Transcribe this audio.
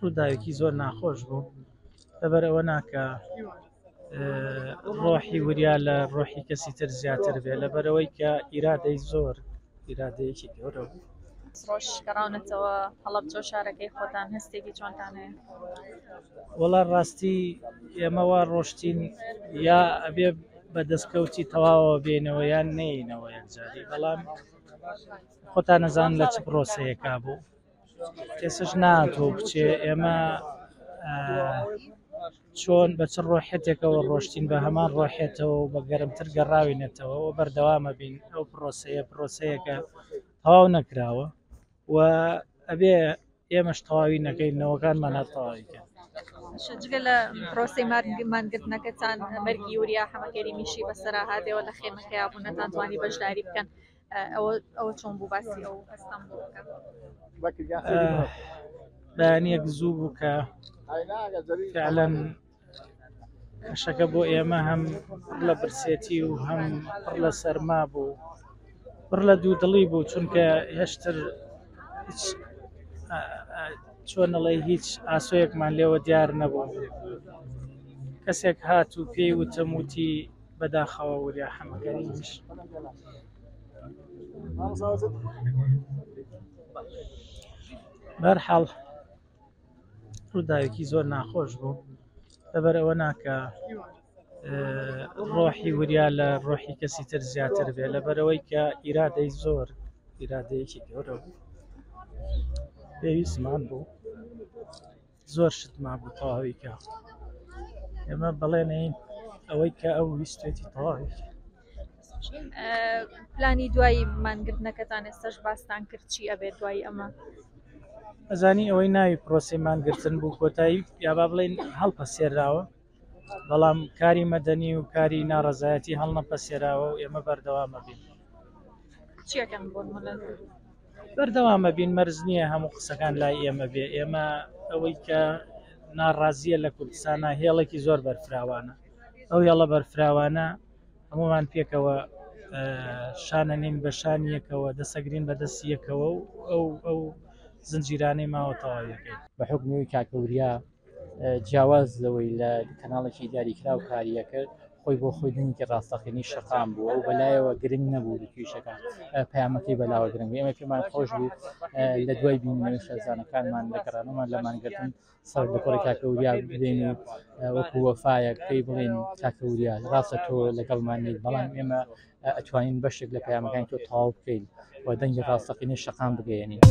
ڕووداوێکی زۆر ناخۆش بوو لەبەر ئەوە ناکە ڕۆحی وریا لە ڕۆحی کەسی تر زیاتر بێ لەبەرەوەی کە ئیرادەی زۆر ئیرادەیەکی گەورە بوو. ڕۆژ گەڕاونەتەوە هەڵەبجە شارەکەی خۆتان هەستێکی چۆنتان هەیە؟ وەڵام ڕاستی ئێمەوە ڕۆشتین یا ئەبێ بە دەستکەوتی تەواوە بێنەوە یان نینەوە یەکجاری، بەڵام خۆتان نەزان لە چ پرۆسەیەکا بوو کەسش ناتۆ بچێ ئێمە چۆن بە چ ڕۆحێتێکەوە ڕۆشتین بە هەمان ڕۆحێتەوە و بە گەرمتر گەڕاوینێتەوە و بەردەوامە بین ئەو پرۆسەیەکە تەواو نەکراوە و ئەبێ ئێمەش تەواوی نەکەینەوەکانمان تەواویکەن. جگە لە پرۆسەی مانگرتنەکەتان مەرگی وریا حەمەکەری میشی بەسەرا هاتێەوە لە خێمەکەیا بوو نەتانتوانی بەشداری بکەن، ئەوە چۆن بوو باسی ئەو هەستان بکەن؟ بەیانیەک زوو بوو کە فعلەن کەشەکە بۆ ئێمە هەم پڕ لە برسێتی و هەم پڕ لە سەرما بوو، پڕ لە دوودڵی بوو، چونکە هێشتر چۆنەڵێ هیچ ئاسۆیەکمان لێوە دیار نەبوو. کەسێک هات و پێی وتم وتی بەداخەوە وریا حەمەکەری میش. بەرحاڵ ڕووداوێکی زۆر ناخۆش بوو لەبەر ئەوە ناکە ڕۆحی وریا لە ڕۆحی کەسی تر زیاتر بێ لەبەرەوەی کە ئیرادەی زۆر ئیرادەیەکی گەورە بوو. پێویستمان بوو زۆر شتمان بوو تەواویکە ئێمە بەڵێنین ئەوەی کە ئەو ویستێتی تەواوی. پلانی دوایی مانگرتنەکەتان ئێستاش باستان کرد چی ئەبێت دوایی ئەمە؟ ئەزانی ئەوەی ناوی پرۆسی مانگرتن بوو کۆتایی یا با بڵێن هەڵپەسێراوە، بەڵام کاری مەدەنی و کاری ناڕەزایەتی هەڵنەپەسێراوە و ئێمە بەردەوامە بین. چیەکەن بۆن بەردەوامە بین، مەرج نییە هەموو قسەکان لای ئێمە بێ. ئێمە ئەوەی کە ناڕازیە لە کوردستانە هێڵێکی زۆر بەرفراوانە، ئەو هێڵە بەرفراوانە هەمومان پێکەوە شانە نین بە شانیەکەوە دەسەگرین بە دەستی یەکەوە و ئەو زنجیرانەی ماوە تەواویەکەی بە حکمەوەی کاکەوریا جیاواز لەوەی لە کەناڵێکی دیاریکرا و کاریەکرد خۆی بۆ خۆی دنیکی ڕاستەقینی شەقام بوو ئەو بەلایەوە گرنگ نەبوو لە تویشەکان پەیامەکەی بەلاوە گرنگ بوو. ئێمە پێمان خۆش بوو لە دوای بینینەوەی شێزانەکانمان لە گەڕانەوەمان لە مانگرتن سەر لە کۆڕی کاکەوریا بدەین و وەکو وەفایەک پێی بڵێن کاکەوریا ڕاستە تۆ لەگەڵمان نیت، بەڵام ئێمە ئەتوانین بەشێک لە پەیامەکانی تۆ تەواو بکەین و دەنگی ڕاستەقینی شەقام بگەیەنین.